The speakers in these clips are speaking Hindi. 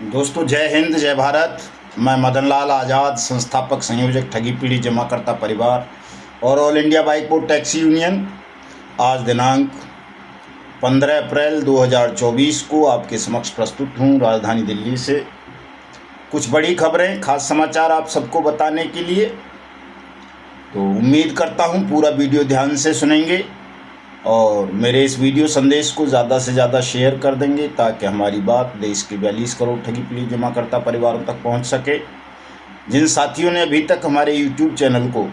दोस्तों, जय हिंद, जय भारत। मैं मदन लाल आज़ाद, संस्थापक संयोजक ठगी पीड़ित जमाकर्ता परिवार और all India bike board taxi union. आज दिनांक 15 अप्रैल 2024 को आपके समक्ष प्रस्तुत हूँ राजधानी दिल्ली से कुछ बड़ी खबरें, खास समाचार आप सबको बताने के लिए। तो उम्मीद करता हूँ पूरा वीडियो ध्यान से सुनेंगे और मेरे इस वीडियो संदेश को ज़्यादा से ज़्यादा शेयर कर देंगे ताकि हमारी बात देश के 42 करोड़ ठगी पीड़ित जमाकर्ता परिवारों तक पहुंच सके। जिन साथियों ने अभी तक हमारे YouTube चैनल को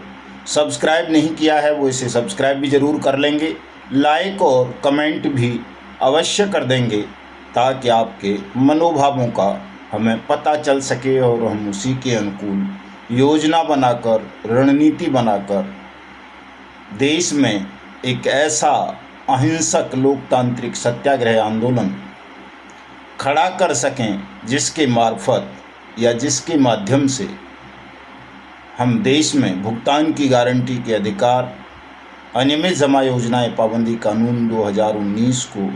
सब्सक्राइब नहीं किया है वो इसे सब्सक्राइब भी ज़रूर कर लेंगे, लाइक और कमेंट भी अवश्य कर देंगे ताकि आपके मनोभावों का हमें पता चल सके और हम उसी के अनुकूल योजना बनाकर, रणनीति बनाकर देश में एक ऐसा अहिंसक लोकतांत्रिक सत्याग्रह आंदोलन खड़ा कर सकें जिसके मार्फत या जिसके माध्यम से हम देश में भुगतान की गारंटी के अधिकार, अनियमित जमा योजनाएं पाबंदी कानून 2019 को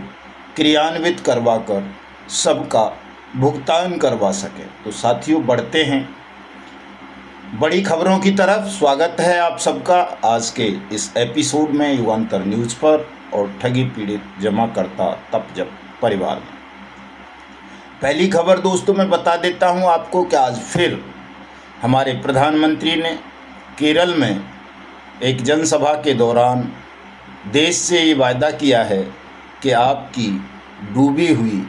क्रियान्वित करवाकर सबका भुगतान करवा सकें। तो साथियों, बढ़ते हैं बड़ी खबरों की तरफ। स्वागत है आप सबका आज के इस एपिसोड में युगांतर न्यूज़ पर और ठगी पीड़ित जमाकर्ता तप जप परिवार में। पहली खबर दोस्तों मैं बता देता हूं आपको कि आज फिर हमारे प्रधानमंत्री ने केरल में एक जनसभा के दौरान देश से ये वायदा किया है कि आपकी डूबी हुई,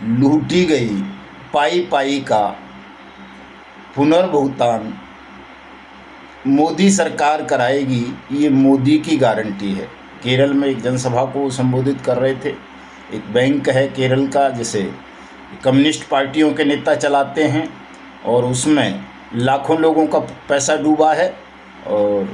लूटी गई पाई का पुनर्भुगतान मोदी सरकार कराएगी। ये मोदी की गारंटी है। केरल में एक जनसभा को संबोधित कर रहे थे। एक बैंक है केरल का जिसे कम्युनिस्ट पार्टियों के नेता चलाते हैं और उसमें लाखों लोगों का पैसा डूबा है और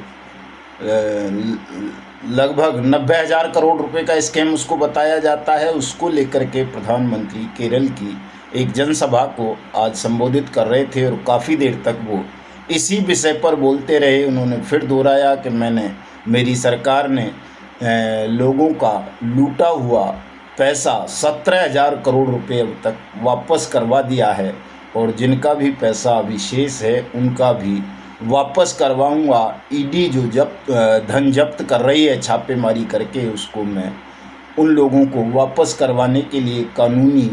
लगभग 90,000 करोड़ रुपए का स्कैम उसको बताया जाता है। उसको लेकर के प्रधानमंत्री केरल की एक जनसभा को आज संबोधित कर रहे थे और काफ़ी देर तक वो इसी विषय पर बोलते रहे। उन्होंने फिर दोहराया कि मेरी सरकार ने लोगों का लूटा हुआ पैसा 17,000 करोड़ रुपए अब तक वापस करवा दिया है और जिनका भी पैसा अभी शेष है उनका भी वापस करवाऊंगा। ईडी जो धन जब्त कर रही है छापेमारी करके, उसको मैं उन लोगों को वापस करवाने के लिए कानूनी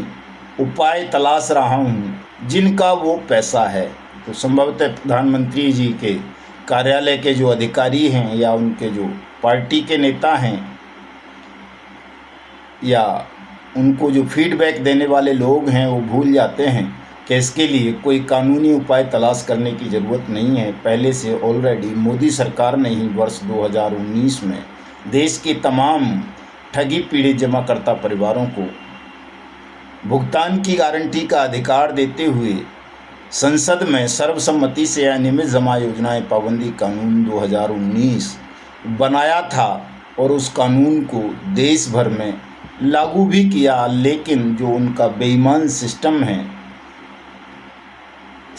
उपाय तलाश रहा हूं जिनका वो पैसा है। तो संभवतः प्रधानमंत्री जी के कार्यालय के जो अधिकारी हैं या उनके जो पार्टी के नेता हैं या उनको जो फीडबैक देने वाले लोग हैं वो भूल जाते हैं कि इसके लिए कोई कानूनी उपाय तलाश करने की ज़रूरत नहीं है। पहले से ऑलरेडी मोदी सरकार ने ही वर्ष 2019 में देश के तमाम ठगी पीड़ित जमाकर्ता परिवारों को भुगतान की गारंटी का अधिकार देते हुए संसद में सर्वसम्मति से अनियमित जमा योजनाएं पाबंदी कानून 2019 बनाया था और उस कानून को देश भर में लागू भी किया। लेकिन जो उनका बेईमान सिस्टम है,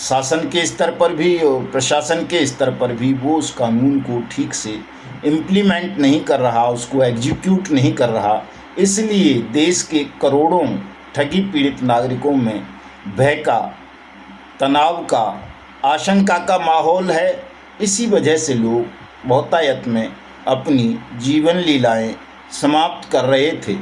शासन के स्तर पर भी और प्रशासन के स्तर पर भी, वो उस कानून को ठीक से इम्प्लीमेंट नहीं कर रहा, उसको एग्जीक्यूट नहीं कर रहा। इसलिए देश के करोड़ों ठगी पीड़ित नागरिकों में भय का, तनाव का, आशंका का माहौल है। इसी वजह से लोग बहुतायत में अपनी जीवन लीलाएं समाप्त कर रहे थे।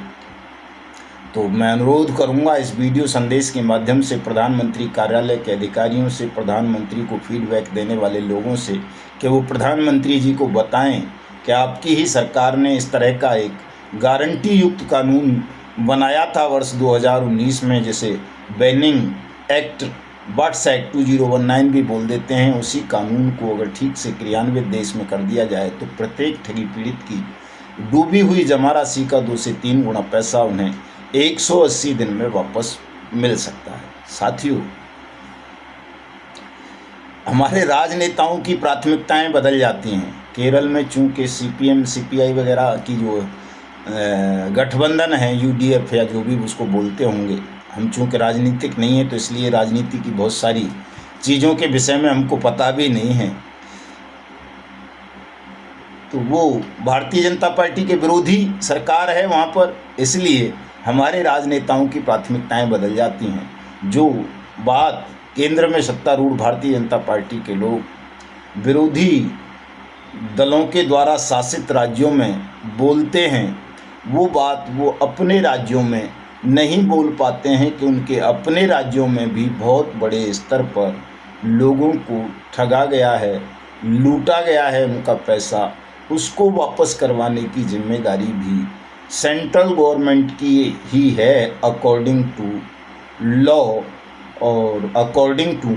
तो मैं अनुरोध करूंगा इस वीडियो संदेश के माध्यम से प्रधानमंत्री कार्यालय के अधिकारियों से, प्रधानमंत्री को फीडबैक देने वाले लोगों से कि वो प्रधानमंत्री जी को बताएं कि आपकी ही सरकार ने इस तरह का एक गारंटी युक्त कानून बनाया था वर्ष 2019 में, जिसे बैनिंग एक्ट, बट्स एक्ट 2019 भी बोल देते हैं। उसी कानून को अगर ठीक से क्रियान्वित देश में कर दिया जाए तो प्रत्येक ठगी पीड़ित की डूबी हुई जमा राशि का 2 से 3 गुना पैसा उन्हें 180 दिन में वापस मिल सकता है। साथियों, हमारे राजनेताओं की प्राथमिकताएं बदल जाती हैं। केरल में चूंकि सीपीएम, सीपीआई वगैरह की जो गठबंधन है, यूडीएफ या जो भी उसको बोलते होंगे, हम चूँकि राजनीतिक नहीं है तो इसलिए राजनीति की बहुत सारी चीज़ों के विषय में हमको पता भी नहीं है। तो वो भारतीय जनता पार्टी के विरोधी सरकार है वहाँ पर, इसलिए हमारे राजनेताओं की प्राथमिकताएं बदल जाती हैं। जो बात केंद्र में सत्तारूढ़ भारतीय जनता पार्टी के लोग विरोधी दलों के द्वारा शासित राज्यों में बोलते हैं, वो बात वो अपने राज्यों में नहीं बोल पाते हैं कि उनके अपने राज्यों में भी बहुत बड़े स्तर पर लोगों को ठगा गया है, लूटा गया है उनका पैसा। उसको वापस करवाने की जिम्मेदारी भी सेंट्रल गवर्नमेंट की ही है अकॉर्डिंग टू लॉ और अकॉर्डिंग टू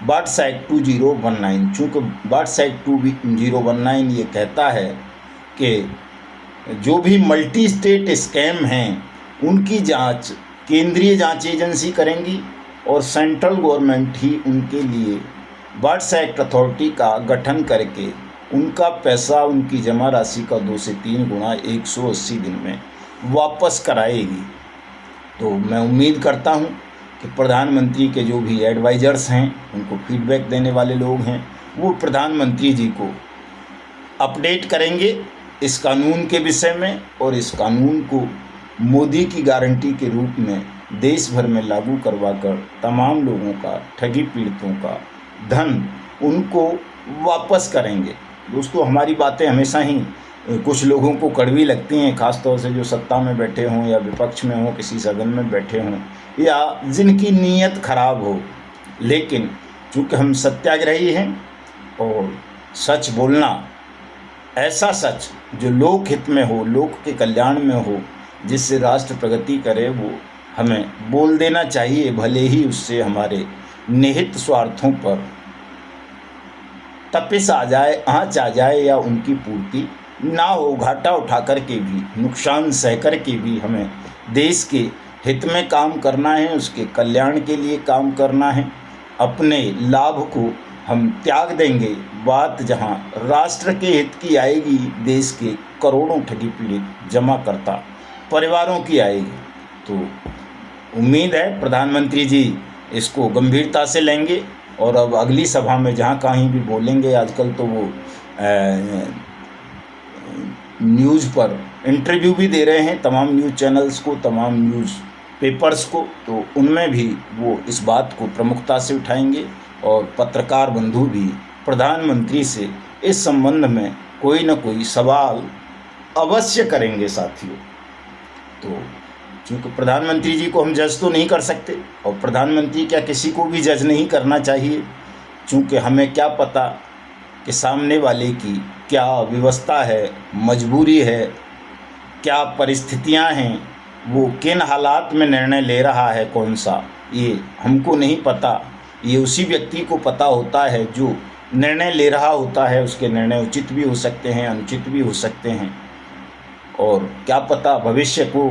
बार्ट्स एक्ट 2019। चूँकि बार्ट्स एक्ट 2019 ये कहता है कि जो भी मल्टी स्टेट स्कैम हैं उनकी जांच केंद्रीय जांच एजेंसी करेंगी और सेंट्रल गवर्नमेंट ही उनके लिए बार्ट्स एक्ट अथॉरिटी का गठन करके उनका पैसा, उनकी जमा राशि का 2 से 3 गुना 180 दिन में वापस कराएगी। तो मैं उम्मीद करता हूं कि प्रधानमंत्री के जो भी एडवाइज़र्स हैं, उनको फीडबैक देने वाले लोग हैं, वो प्रधानमंत्री जी को अपडेट करेंगे इस कानून के विषय में और इस कानून को मोदी की गारंटी के रूप में देश भर में लागू करवाकर तमाम लोगों का, ठगी पीड़ितों का धन उनको वापस करेंगे। दोस्तों, हमारी बातें हमेशा ही कुछ लोगों को कड़वी लगती हैं, ख़ास तौर से जो सत्ता में बैठे हों या विपक्ष में हों, किसी सदन में बैठे हों या जिनकी नीयत खराब हो। लेकिन चूँकि हम सत्याग्रही हैं और सच बोलना, ऐसा सच जो लोक हित में हो, लोक के कल्याण में हो, जिससे राष्ट्र प्रगति करे, वो हमें बोल देना चाहिए, भले ही उससे हमारे निहित स्वार्थों पर तपिश आ जाए, आँच आ जाए या उनकी पूर्ति ना हो। घाटा उठा कर के भी, नुकसान सह कर के भी हमें देश के हित में काम करना है, उसके कल्याण के लिए काम करना है। अपने लाभ को हम त्याग देंगे, बात जहां राष्ट्र के हित की आएगी, देश के करोड़ों ठगी पीड़ित जमाकर्ता परिवारों की आएगी। तो उम्मीद है प्रधानमंत्री जी इसको गंभीरता से लेंगे और अब अगली सभा में जहाँ कहीं भी बोलेंगे, आजकल तो वो न्यूज़ पर इंटरव्यू भी दे रहे हैं तमाम न्यूज़ चैनल्स को, तमाम न्यूज़ पेपर्स को, तो उनमें भी वो इस बात को प्रमुखता से उठाएंगे और पत्रकार बंधु भी प्रधानमंत्री से इस संबंध में कोई न कोई सवाल अवश्य करेंगे साथियों। तो चूँकि प्रधानमंत्री जी को हम जज तो नहीं कर सकते और प्रधानमंत्री क्या किसी को भी जज नहीं करना चाहिए, चूँकि हमें क्या पता कि सामने वाले की क्या व्यवस्था है, मजबूरी है, क्या परिस्थितियां हैं, वो किन हालात में निर्णय ले रहा है, कौन सा, ये हमको नहीं पता। ये उसी व्यक्ति को पता होता है जो निर्णय ले रहा होता है। उसके निर्णय उचित भी हो सकते हैं, अनुचित भी हो सकते हैं, और क्या पता भविष्य को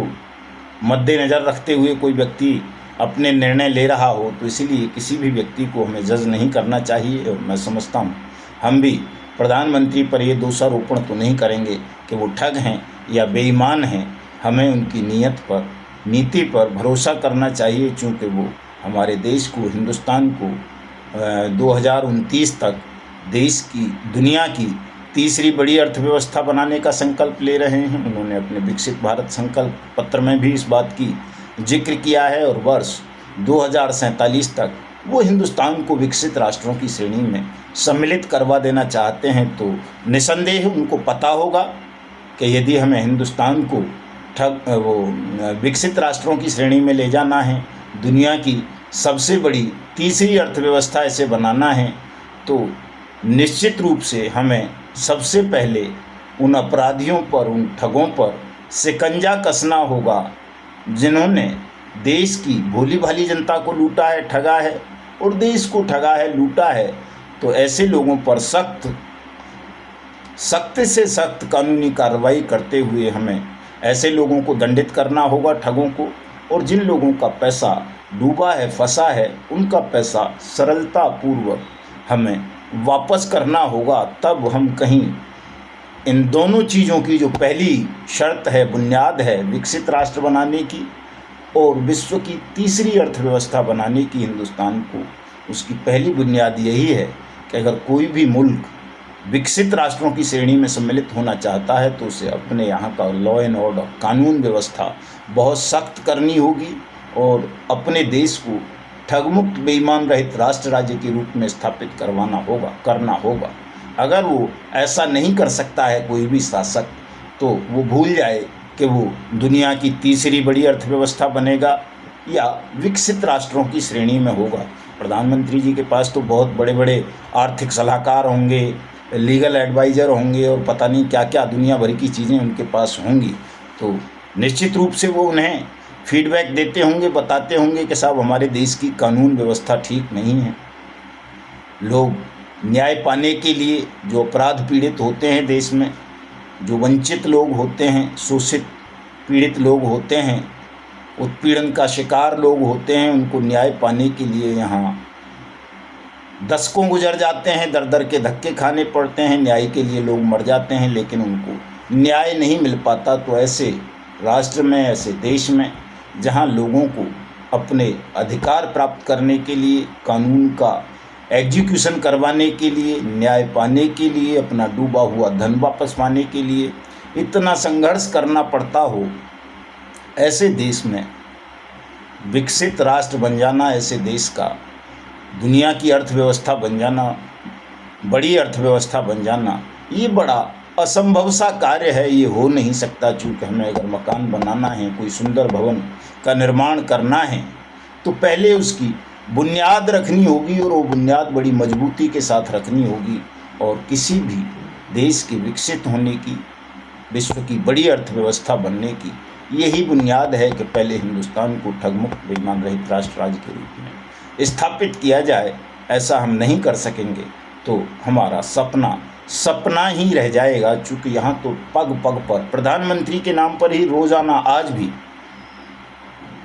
मद्देनज़र रखते हुए कोई व्यक्ति अपने निर्णय ले रहा हो। तो इसीलिए किसी भी व्यक्ति को हमें जज नहीं करना चाहिए। और मैं समझता हूँ हम भी प्रधानमंत्री पर ये दोषारोपण तो नहीं करेंगे कि वो ठग हैं या बेईमान हैं। हमें उनकी नीयत पर, नीति पर भरोसा करना चाहिए, चूँकि वो हमारे देश को, हिंदुस्तान को 2029 तक देश की, दुनिया की तीसरी बड़ी अर्थव्यवस्था बनाने का संकल्प ले रहे हैं। उन्होंने अपने विकसित भारत संकल्प पत्र में भी इस बात की जिक्र किया है और वर्ष 2047 तक वो हिंदुस्तान को विकसित राष्ट्रों की श्रेणी में सम्मिलित करवा देना चाहते हैं। तो निसंदेह उनको पता होगा कि यदि हमें हिंदुस्तान को विकसित राष्ट्रों की श्रेणी में ले जाना है, दुनिया की सबसे बड़ी तीसरी अर्थव्यवस्था ऐसे बनाना है, तो निश्चित रूप से हमें सबसे पहले उन अपराधियों पर, उन ठगों पर शिकंजा कसना होगा जिन्होंने देश की भोली भाली जनता को लूटा है, ठगा है और देश को ठगा है, लूटा है। तो ऐसे लोगों पर सख्त से सख्त कानूनी कार्रवाई करते हुए हमें ऐसे लोगों को दंडित करना होगा, ठगों को। और जिन लोगों का पैसा डूबा है, फंसा है, उनका पैसा सरलतापूर्वक हमें वापस करना होगा। तब हम कहीं इन दोनों चीज़ों की जो पहली शर्त है, बुनियाद है विकसित राष्ट्र बनाने की और विश्व की तीसरी अर्थव्यवस्था बनाने की, हिंदुस्तान को, उसकी पहली बुनियाद यही है कि अगर कोई भी मुल्क विकसित राष्ट्रों की श्रेणी में सम्मिलित होना चाहता है तो उसे अपने यहाँ का लॉ एंड ऑर्डर, कानून व्यवस्था बहुत सख्त करनी होगी और अपने देश को ठगमुक्त बेईमान रहित राष्ट्र राज्य के रूप में स्थापित करना होगा। अगर वो ऐसा नहीं कर सकता है कोई भी शासक, तो वो भूल जाए कि वो दुनिया की तीसरी बड़ी अर्थव्यवस्था बनेगा या विकसित राष्ट्रों की श्रेणी में होगा। प्रधानमंत्री जी के पास तो बहुत बड़े बड़े आर्थिक सलाहकार होंगे, लीगल एडवाइज़र होंगे और पता नहीं क्या क्या दुनिया भर की चीज़ें उनके पास होंगी। तो निश्चित रूप से वो उन्हें फीडबैक देते होंगे, बताते होंगे कि साहब हमारे देश की कानून व्यवस्था ठीक नहीं है। लोग न्याय पाने के लिए, जो अपराध पीड़ित होते हैं देश में, जो वंचित लोग होते हैं, शोषित पीड़ित लोग होते हैं, उत्पीड़न का शिकार लोग होते हैं, उनको न्याय पाने के लिए यहाँ दशकों गुजर जाते हैं, दर दर के धक्के खाने पड़ते हैं, न्याय के लिए लोग मर जाते हैं, लेकिन उनको न्याय नहीं मिल पाता। तो ऐसे राष्ट्र में, ऐसे देश में, जहाँ लोगों को अपने अधिकार प्राप्त करने के लिए, कानून का एग्जीक्यूशन करवाने के लिए, न्याय पाने के लिए, अपना डूबा हुआ धन वापस पाने के लिए इतना संघर्ष करना पड़ता हो, ऐसे देश में विकसित राष्ट्र बन जाना, ऐसे देश का दुनिया की अर्थव्यवस्था बन जाना, बड़ी अर्थव्यवस्था बन जाना, ये बड़ा असंभव सा कार्य है। ये हो नहीं सकता, चूँकि हमें अगर मकान बनाना है, कोई सुंदर भवन का निर्माण करना है, तो पहले उसकी बुनियाद रखनी होगी और वो बुनियाद बड़ी मजबूती के साथ रखनी होगी। और किसी भी देश के विकसित होने की, विश्व की बड़ी अर्थव्यवस्था बनने की यही बुनियाद है कि पहले हिंदुस्तान को ठगमुक्त बेईमान रहित राष्ट्र राज्य के रूप में स्थापित किया जाए। ऐसा हम नहीं कर सकेंगे तो हमारा सपना ही रह जाएगा। चूँकि यहाँ तो पग पग पर प्रधानमंत्री के नाम पर ही रोज़ाना आज भी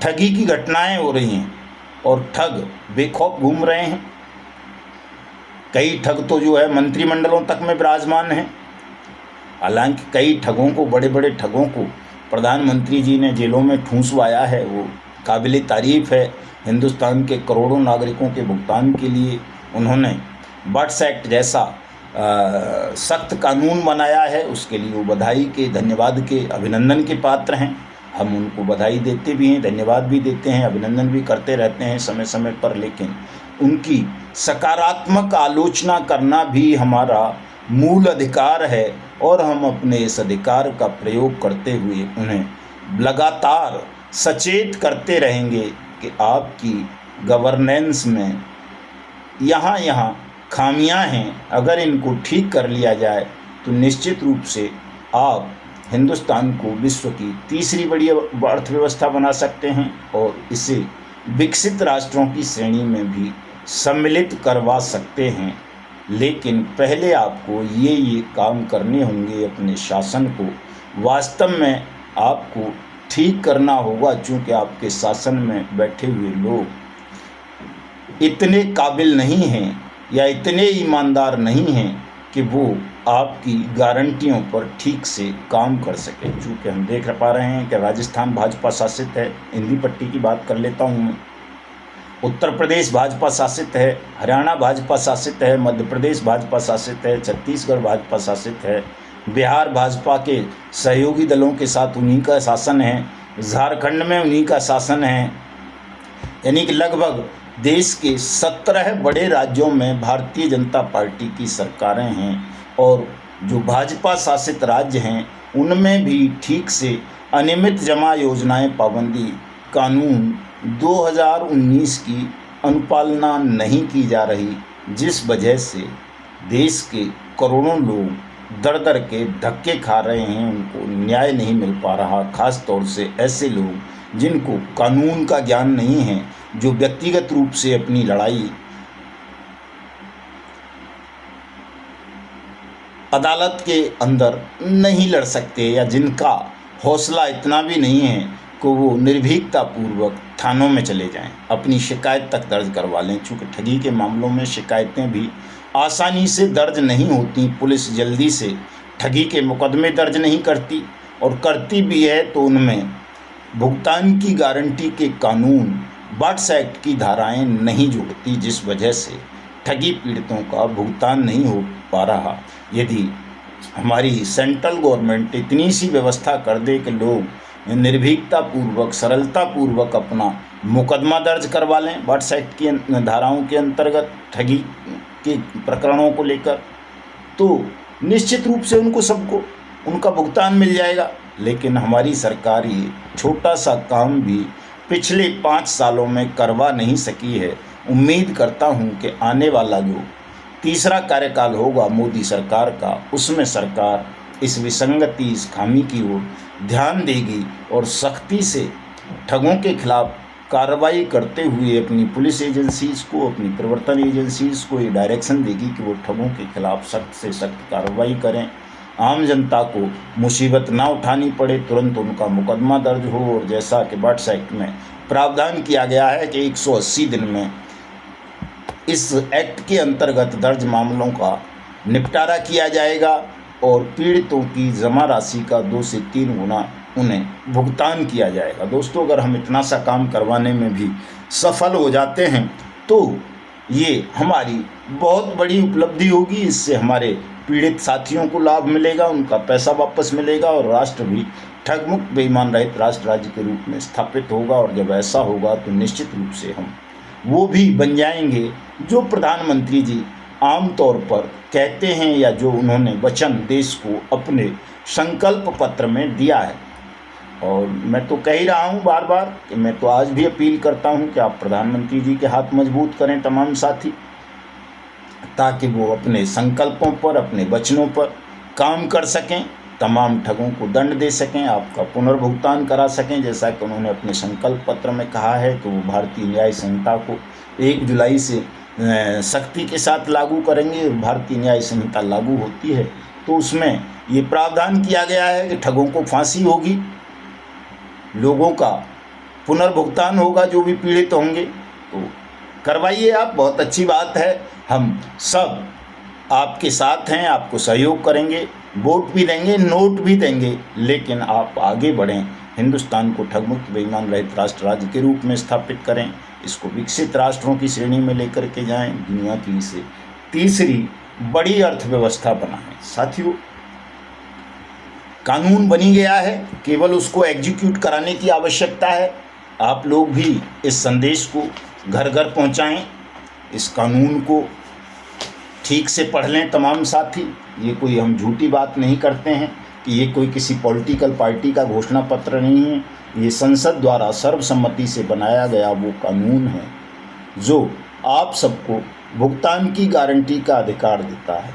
ठगी की घटनाएं हो रही हैं और ठग बेखौफ घूम रहे हैं। कई ठग तो जो है मंत्रिमंडलों तक में विराजमान हैं। हालांकि कई ठगों को, बड़े बड़े ठगों को प्रधानमंत्री जी ने जेलों में ठूंसवाया है, वो काबिल तारीफ़ है। हिंदुस्तान के करोड़ों नागरिकों के भुगतान के लिए उन्होंने बट्स एक्ट जैसा सख्त कानून बनाया है, उसके लिए वो बधाई के, धन्यवाद के, अभिनंदन के पात्र हैं। हम उनको बधाई देते भी हैं, धन्यवाद भी देते हैं, अभिनंदन भी करते रहते हैं समय समय पर। लेकिन उनकी सकारात्मक आलोचना करना भी हमारा मूल अधिकार है और हम अपने इस अधिकार का प्रयोग करते हुए उन्हें लगातार सचेत करते रहेंगे कि आपकी गवर्नेंस में यहाँ खामियां हैं। अगर इनको ठीक कर लिया जाए तो निश्चित रूप से आप हिंदुस्तान को विश्व की तीसरी बड़ी अर्थव्यवस्था बना सकते हैं और इसे विकसित राष्ट्रों की श्रेणी में भी सम्मिलित करवा सकते हैं। लेकिन पहले आपको ये काम करने होंगे। अपने शासन को वास्तव में आपको ठीक करना होगा, चूँकि आपके शासन में बैठे हुए लोग इतने काबिल नहीं हैं या इतने ईमानदार नहीं हैं कि वो आपकी गारंटियों पर ठीक से काम कर सके। चूँकि हम देख पा रहे हैं कि राजस्थान भाजपा शासित है, इंदी पट्टी की बात कर लेता हूँ मैं, उत्तर प्रदेश भाजपा शासित है, हरियाणा भाजपा शासित है, मध्य प्रदेश भाजपा शासित है, छत्तीसगढ़ भाजपा शासित है, बिहार भाजपा के सहयोगी दलों के साथ उन्हीं का शासन है, झारखंड में उन्हीं का शासन है। यानी कि लगभग देश के 17 बड़े राज्यों में भारतीय जनता पार्टी की सरकारें हैं और जो भाजपा शासित राज्य हैं उनमें भी ठीक से अनियमित जमा योजनाएं, पाबंदी कानून 2019 की अनुपालना नहीं की जा रही, जिस वजह से देश के करोड़ों लोग दर दर के धक्के खा रहे हैं, उनको न्याय नहीं मिल पा रहा। खास तौर से ऐसे लोग जिनको कानून का ज्ञान नहीं है, जो व्यक्तिगत रूप से अपनी लड़ाई अदालत के अंदर नहीं लड़ सकते या जिनका हौसला इतना भी नहीं है कि वो निर्भीकता पूर्वक थानों में चले जाएं, अपनी शिकायत तक दर्ज करवा लें। चूँकि ठगी के मामलों में शिकायतें भी आसानी से दर्ज नहीं होती, पुलिस जल्दी से ठगी के मुकदमे दर्ज नहीं करती और करती भी है तो उनमें भुगतान की गारंटी के कानून, बट्स एक्ट की धाराएं नहीं जुड़ती, जिस वजह से ठगी पीड़ितों का भुगतान नहीं हो पा रहा। यदि हमारी सेंट्रल गवर्नमेंट इतनी सी व्यवस्था कर दे कि लोग निर्भीकता पूर्वक, सरलता पूर्वक अपना मुकदमा दर्ज करवा लें वाट्स एक्ट की धाराओं के अंतर्गत ठगी के प्रकरणों को लेकर, तो निश्चित रूप से उनको सबको उनका भुगतान मिल जाएगा। लेकिन हमारी सरकार ये छोटा सा काम भी पिछले 5 सालों में करवा नहीं सकी है। उम्मीद करता हूँ कि आने वाला जो तीसरा कार्यकाल होगा मोदी सरकार का, उसमें सरकार इस विसंगति, इस खामी की ओर ध्यान देगी और सख्ती से ठगों के खिलाफ कार्रवाई करते हुए अपनी पुलिस एजेंसीज़ को, अपनी प्रवर्तन एजेंसीज़ को ये डायरेक्शन देगी कि वो ठगों के खिलाफ सख्त से सख्त कार्रवाई करें। आम जनता को मुसीबत ना उठानी पड़े, तुरंत उनका मुकदमा दर्ज हो। और जैसा कि वाट्स एक्ट में प्रावधान किया गया है कि 180 दिन में इस एक्ट के अंतर्गत दर्ज मामलों का निपटारा किया जाएगा और पीड़ितों की जमा राशि का 2 से 3 गुना उन्हें भुगतान किया जाएगा। दोस्तों, अगर हम इतना सा काम करवाने में भी सफल हो जाते हैं तो ये हमारी बहुत बड़ी उपलब्धि होगी। इससे हमारे पीड़ित साथियों को लाभ मिलेगा, उनका पैसा वापस मिलेगा और राष्ट्र भी ठगमुक्त बेईमान रहित राष्ट्र राज्य के रूप में स्थापित होगा। और जब ऐसा होगा तो निश्चित रूप से हम वो भी बन जाएंगे जो प्रधानमंत्री जी आम तौर पर कहते हैं, या जो उन्होंने वचन देश को अपने संकल्प पत्र में दिया है। और मैं तो कह ही रहा हूँ बार बार कि मैं तो आज भी अपील करता हूँ कि आप प्रधानमंत्री जी के हाथ मजबूत करें तमाम साथी, ताकि वो अपने संकल्पों पर, अपने वचनों पर काम कर सकें, तमाम ठगों को दंड दे सकें, आपका पुनर्भुगतान करा सकें। जैसा कि उन्होंने अपने संकल्प पत्र में कहा है कि वो भारतीय न्याय संहिता को 1 जुलाई से सख्ती के साथ लागू करेंगे। भारतीय न्याय संहिता लागू होती है तो उसमें ये प्रावधान किया गया है कि ठगों को फांसी होगी, लोगों का पुनर्भुगतान होगा जो भी पीड़ित होंगे। तो करवाइए आप, बहुत अच्छी बात है। हम सब आपके साथ हैं, आपको सहयोग करेंगे, वोट भी देंगे, नोट भी देंगे, लेकिन आप आगे बढ़ें, हिंदुस्तान को ठगमुक्त बेईमान रहित राष्ट्र राज्य के रूप में स्थापित करें, इसको विकसित राष्ट्रों की श्रेणी में लेकर के जाएं, दुनिया की इसे तीसरी बड़ी अर्थव्यवस्था बनाएं। साथियों, कानून बनी गया है, केवल उसको एग्जीक्यूट कराने की आवश्यकता है। आप लोग भी इस संदेश को घर घर पहुंचाएं, इस कानून को ठीक से पढ़ लें तमाम साथी। ये कोई हम झूठी बात नहीं करते हैं कि ये कोई किसी पॉलिटिकल पार्टी का घोषणा पत्र नहीं है। ये संसद द्वारा सर्वसम्मति से बनाया गया वो कानून है जो आप सबको भुगतान की गारंटी का अधिकार देता है।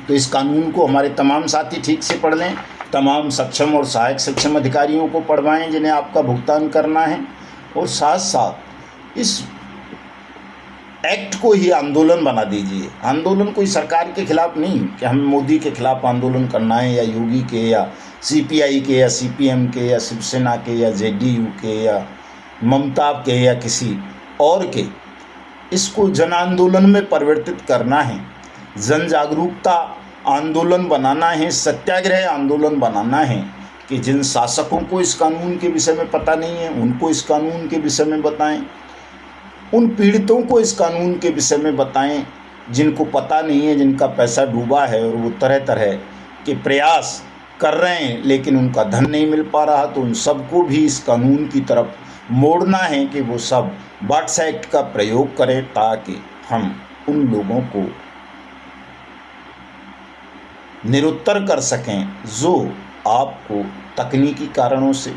तो इस कानून को हमारे तमाम साथी ठीक से पढ़ लें, तमाम सक्षम और सहायक सक्षम अधिकारियों को पढ़वाएं जिन्हें आपका भुगतान करना है, और साथ साथ इस एक्ट को ही आंदोलन बना दीजिए। आंदोलन कोई सरकार के खिलाफ नहीं कि हमें मोदी के खिलाफ आंदोलन करना है, या योगी के, या सीपीआई के, या सीपीएम के, या शिवसेना के, या जेडीयू के, या ममता के, या किसी और के। इसको जन आंदोलन में परिवर्तित करना है, जन जागरूकता आंदोलन बनाना है, सत्याग्रह आंदोलन बनाना है कि जिन शासकों को इस कानून के विषय में पता नहीं है उनको इस कानून के विषय में बताएं, उन पीड़ितों को इस कानून के विषय में बताएं जिनको पता नहीं है, जिनका पैसा डूबा है और वो तरह तरह के प्रयास कर रहे हैं लेकिन उनका धन नहीं मिल पा रहा। तो उन सबको भी इस कानून की तरफ मोड़ना है कि वो सब वाट्स एक्ट का प्रयोग करें, ताकि हम उन लोगों को निरुत्तर कर सकें जो आपको तकनीकी कारणों से,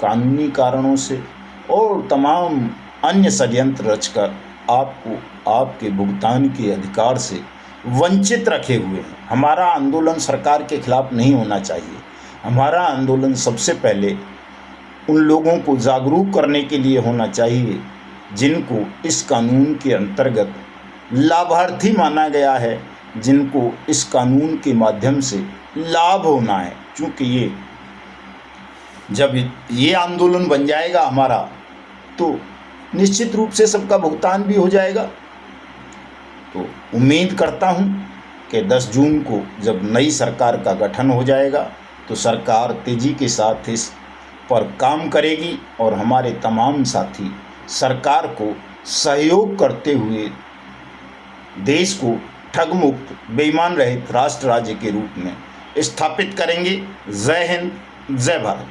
कानूनी कारणों से और तमाम अन्य षड्यंत्र रचकर आपको आपके भुगतान के अधिकार से वंचित रखे हुए हैं। हमारा आंदोलन सरकार के खिलाफ नहीं होना चाहिए। हमारा आंदोलन सबसे पहले उन लोगों को जागरूक करने के लिए होना चाहिए जिनको इस कानून के अंतर्गत लाभार्थी माना गया है, जिनको इस कानून के माध्यम से लाभ होना है। क्योंकि ये जब ये आंदोलन बन जाएगा हमारा, तो निश्चित रूप से सबका भुगतान भी हो जाएगा। तो उम्मीद करता हूँ कि 10 जून को जब नई सरकार का गठन हो जाएगा तो सरकार तेज़ी के साथ इस पर काम करेगी और हमारे तमाम साथी सरकार को सहयोग करते हुए देश को ठगमुक्त बेईमान रहित राष्ट्र राज्य के रूप में स्थापित करेंगे। जय हिंद, जय भारत।